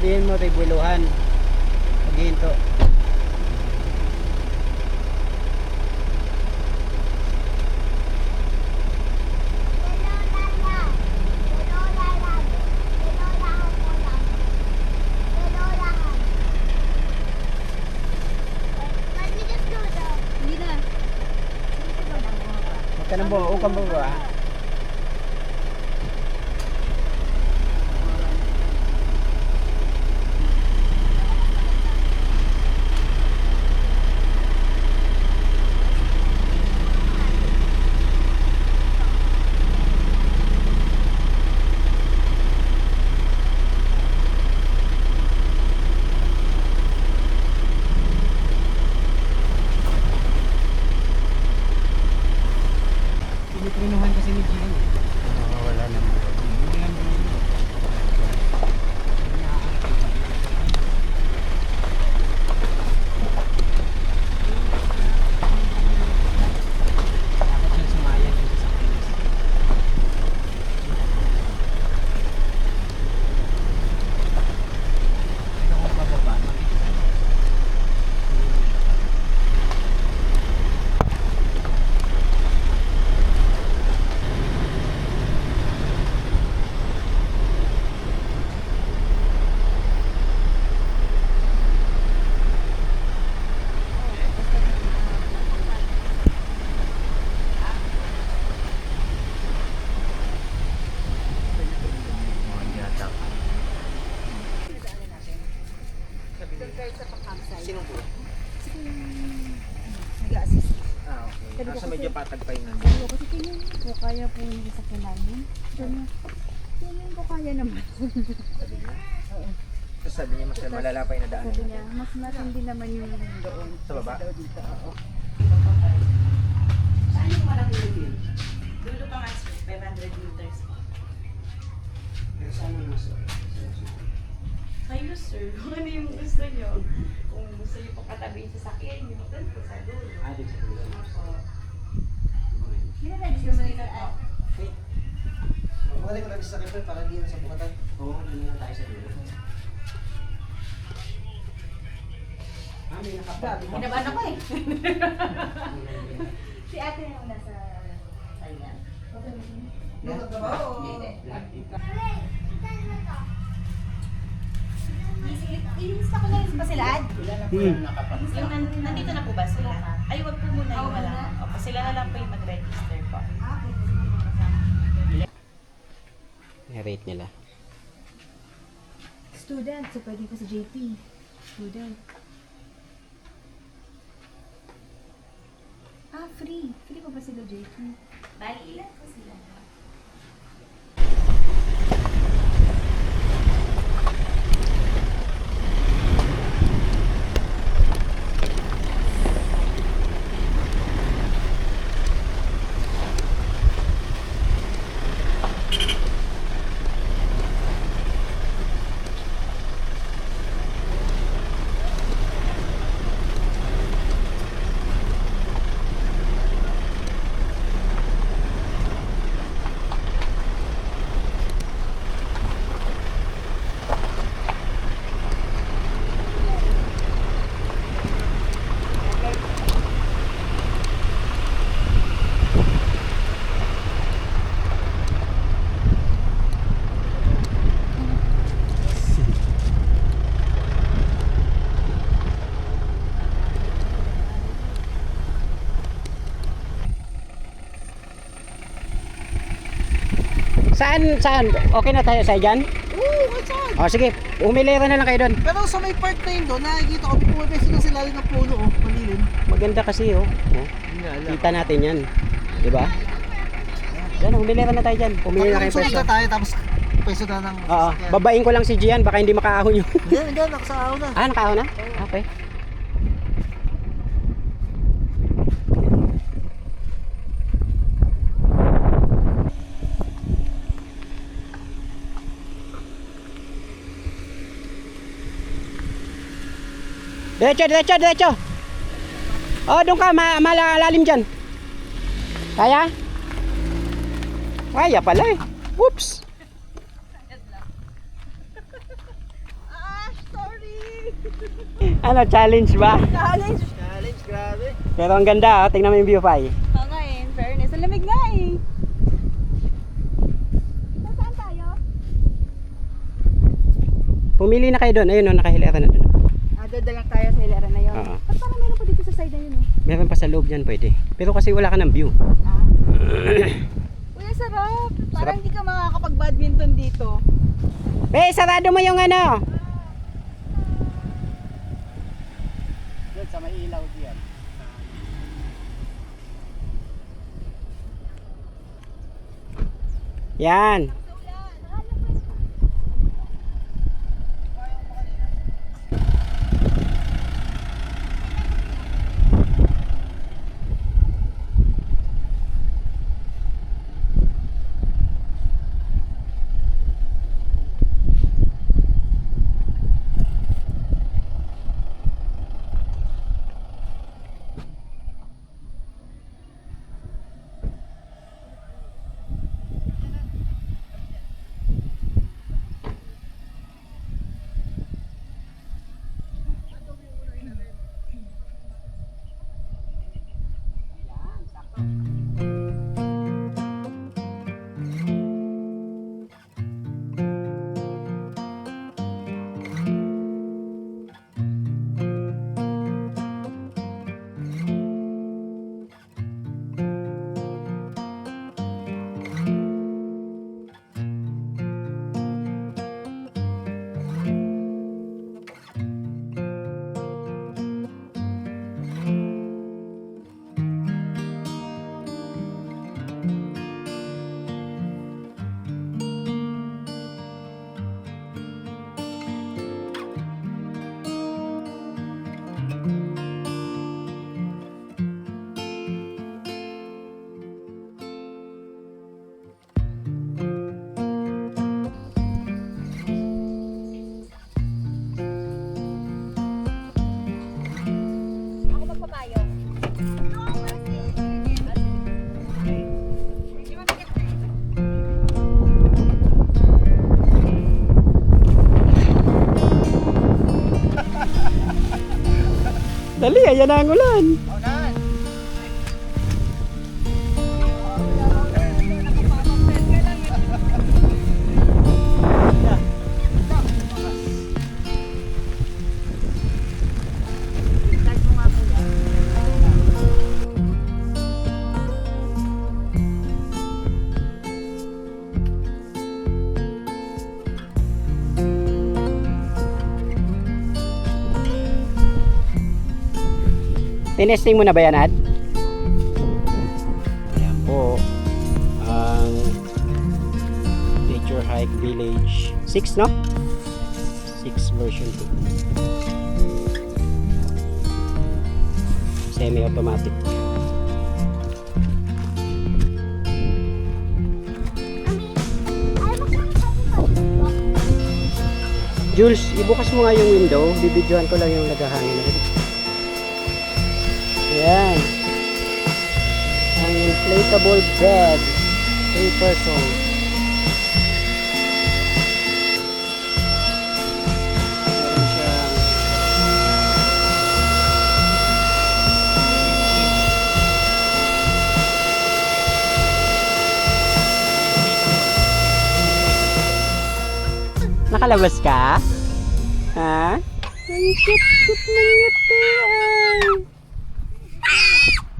Sabihin mo, Ribuluhan. Paghinto. Huwag ka nang buo, huwag kang buo ah. Pinitrinuhan kasi ni Gian. Wala naman. Hindi nga naman. Dapat siya sumayan yung sasakyan. Ito kung pababa, makikita. Sinong po? Nag-assist. Ah, okay. Sabi ko Nasa kasi- medyo patag pa yung nandun. Sabi ko, kasi tingnan ko, kaya po hindi sa namin. Sabi niya, tingnan ko kaya naman. Sabi niya? Oo. Tapos sabi niya, mas malala pa yung nadaanan Sabi natin. niya, mas matindi naman yung doon. Sa baba? Daw dito, oo. Saan yung malaki yung dulo pa nga, sir. 500 meters. Kayo, sir. Kung ano yung gusto nyo. Kung gusto nyo pong katabihin sa sakyan nyo, doon po sa dulo. Opo. Magaling ko lang sa sakit para hindi na sa bukatan. Oo, hindi na tayo sa dulo. May nakapag. Hinabahan ako eh. Si ate yung nasa Thailand. Inis ako na rin ba sila, Ad? Yung nandito na po ba sila? Ay, wag po muna yung wala. Opo, sila na lang po yung mag-register po. I-rate nila. Student, so pwede pa sa JP. Student. Ah, free. Free pa ba sila JP? Bali, ilan po sila? Saan? Okay na tayo sa dyan? Oo, saan? O sige, umilera na lang kayo doon. Pero sa may part na yun doon, nakikita ko, may pumipesi lang sila ng puno, oh, malilim. Maganda kasi oh. Kita natin yan. Diba? Yan, umilera na tayo dyan. Pumili na kayo Sunod pwesto. na tayo, tapos pwesto na ng Oo, sasakyan. babain ko lang si Gian, baka hindi makaahon yun. Hindi, nakasaaw na. Ah, nakaahon na? Okay. Diretso. Oh, doon ka, malalim dyan. Kaya? Kaya pala eh. Whoops. Ano, challenge ba? Challenge. Challenge, grabe. Pero ang ganda, oh. Tingnan mo yung view, Pai. Oo nga eh, in fairness. Ang lamig nga eh. Saan tayo? Pumili na kayo doon. Ayun, oh, nakahilera na doon. Dadalang tayo sa hilera na yun. Oo. Ba't parang meron pa dito sa side na yun oh? Meron pa sa loob dyan, pwede. Pero kasi wala ka ng view. Uy, ang sarap. Parang hindi ka makakapag-badminton dito. Sarado mo yung ano. Doon sa may ilaw diyan. Yan. Ako magpapayo. Dali, ayan na ang ulan. Unahan. Tinesting mo na ba yan, Ad? Ayan po. Ang Nature Hike Village 6, no? 6 version 2. Semi-automatic. Jules, ibukas mo nga yung window. Bibidyohan ko lang yung naghahangin. Ayan. Ang inflatable bed. 3 person. Meron siyang nakalabas ka? Ha? Ang cute-cute ng ngiti ay.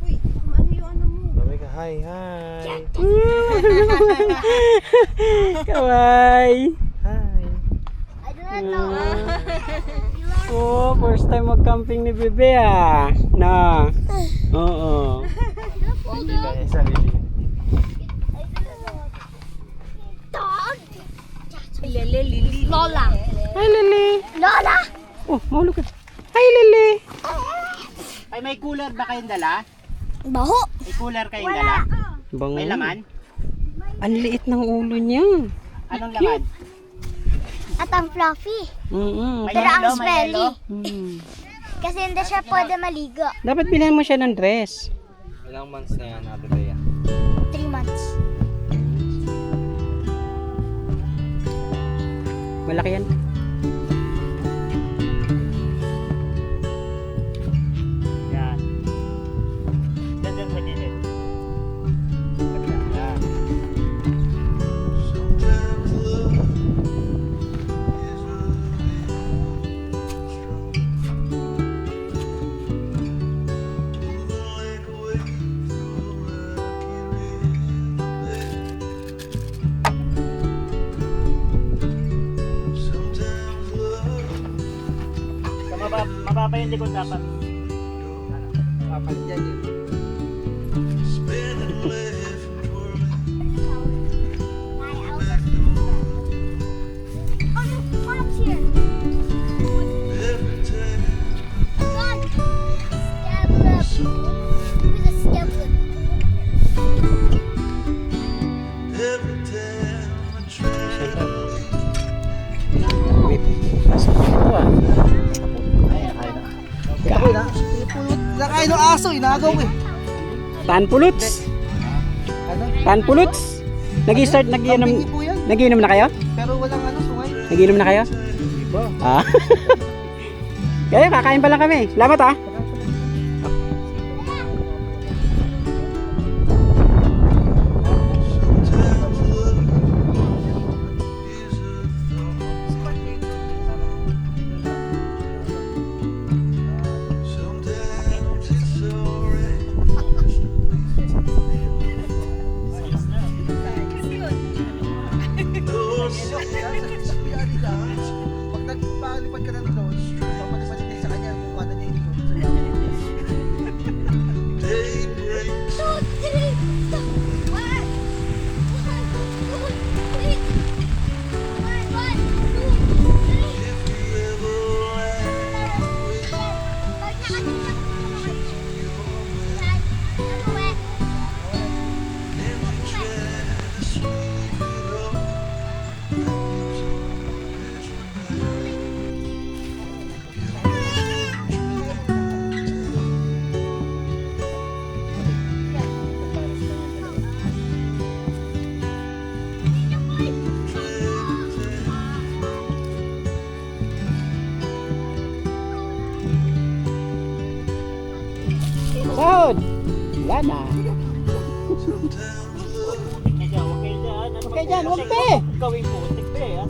Uy, ano yung ano mo? Sabi ka, hi, hi. Kawai. Hi. Oh, first time mag-camping ni Bebe ah. Na. Oo. Hindi ba yung sarili? Lili. Lola. Hi, Lily. Lola! Oh, mahulog ka. Hi, Lily. Ay, may cooler ba kayong dala? Baho! May cooler kayong dala? Bango. May laman? Ang liit ng ulo niya. Anong laman? At ang fluffy. Mm-mm. May Pero ang yellow, may smelly. yellow. Mm. Kasi hindi siya pwede maligo. Dapat bilhan mo siya ng dress. Ilang months na yan, Ate Bea? 3 months. Malaki yan. Mababa yung likod dapat. Papalit yan yun. Wait. Pasok ito ah. Ako na. Nakain ng aso, inagaw eh. Tanpuluts. Ano? Tanpuluts. Nag-start, Kambing po yan. nagiinom na kayo? Pero walang ano, sungay. Nagiinom na kayo? Iba. Ah. Kaya kakain pa lang kami. Salamat ah. Pag nagpalipad ka ng drone, papalipad kayo sa kanya, kukuha na niya yung drone. Sahod. Wala na. Okay dyan, huwag pe. Gawin mo, tikpe, ha?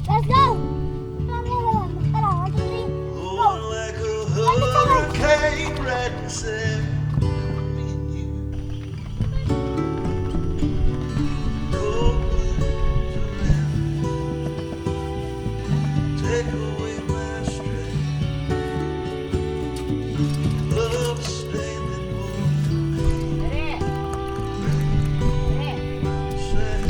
Let's go! Tara, 1, 2, 3, go! Hurricane red said, me and you. Cold winds around. Take away my strength. Love stained and warm. Say,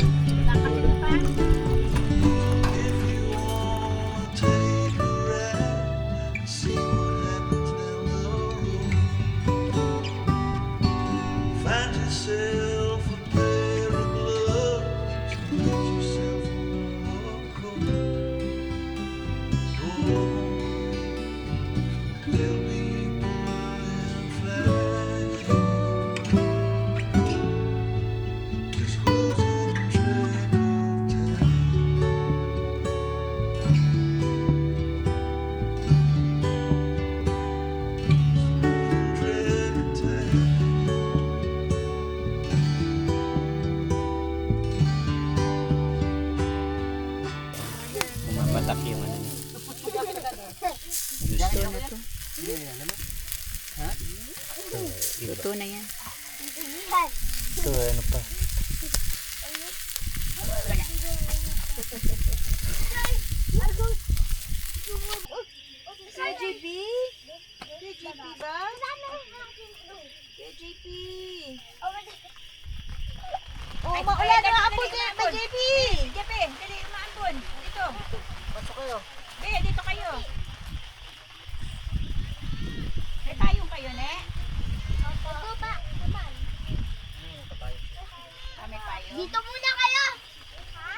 if you wanna take a ride, see what happens down the road. Find yourself a pair of gloves, get yourself a warm coat. Oh, there'll be and flag. 'Cause who's in track of time? Dread attack. Mabatak yung ano. Luto na yan. Ito ano pa. JP? JP ba? JP. Oh, maulan na ampun niya, may JP. JP, dali maampon. Dito. Pasok kayo. Dito kayo. May payong kayo, ne? Ito ba? Naman. May payong. Dito muna kayo. Ha?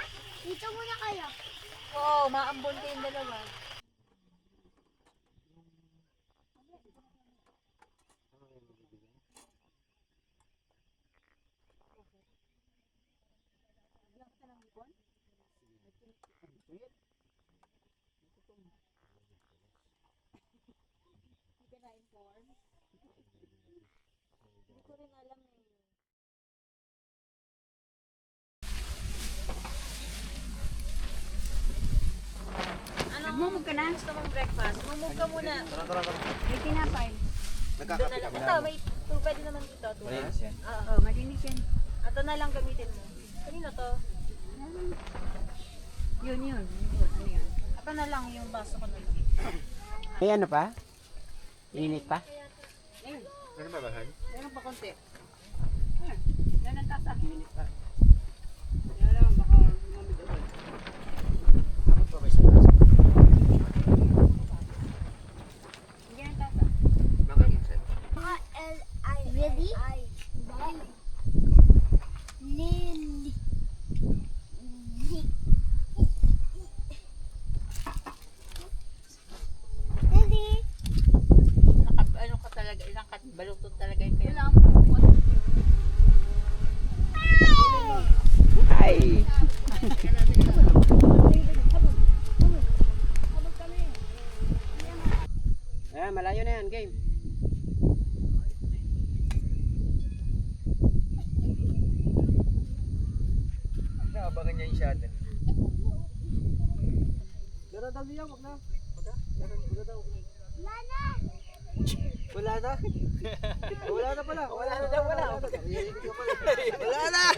Dito muna kayo. Oo, maambon kayong dalawa. Mumog ka na? Gusto mong breakfast? Mumog ka muna. Tara. May tinapay. Nagkakape kami Ito, may pwede naman dito. Malinis yan. Oo, malinis yan. Ito na lang gamitin mo. Kanino to? Yun. Ano yun? Ito na lang yung baso ko na lang. May ano pa? Init pa? Meron pa konti. Init pa. Ready? Lily. Lily. Ano ka talaga, ilang balutot talaga yung kayo. Ay! Ayan, malayo na yan, game. Naabangan niya yung shot. Gara daw niya, wag na. Wala daw. Wala na? Wala na pala. Wala na daw pala. Wala na.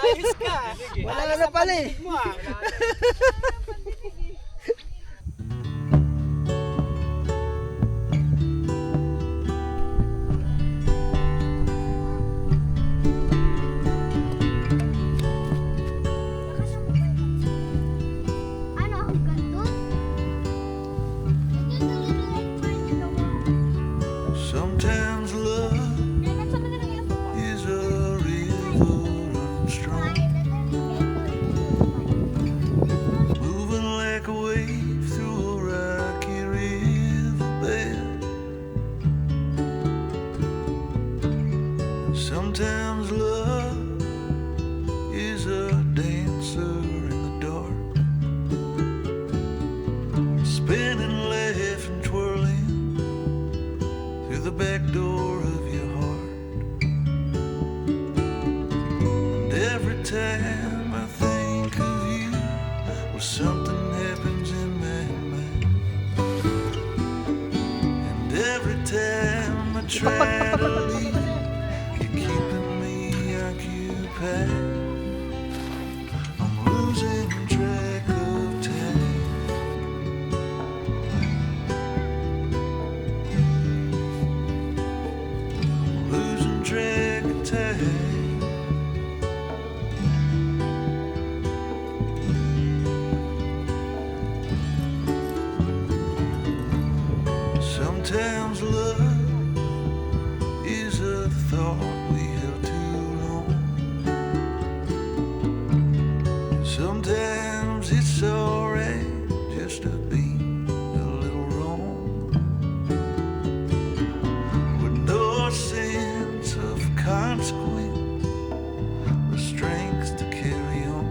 Ayos ka. Wala na pala eh. Ano ang ganito? Sometimes love is a river unstrung, moving like a wave through a rocky riverbed. Sometimes love is a dancer in the dark, spinning, laughing, twirling through the back door of your heart. And every time I think of you, well, something happens in my mind. And every time I try to leave, you're keeping me occupied. I'm losing track of time. Losing track of time. Sometimes love is a thought we held too long. Sometimes it's alright just to be a little wrong, with no sense of consequence, the strength to carry on.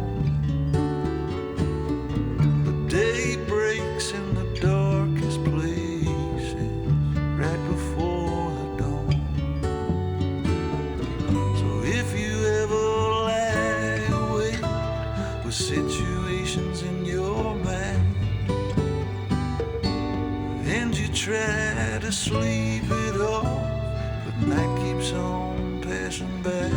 But day breaks in the darkest places right before the dawn. So if you ever lie awake with situations in your mind, and you try to sleep it off, but night keeps on passing by,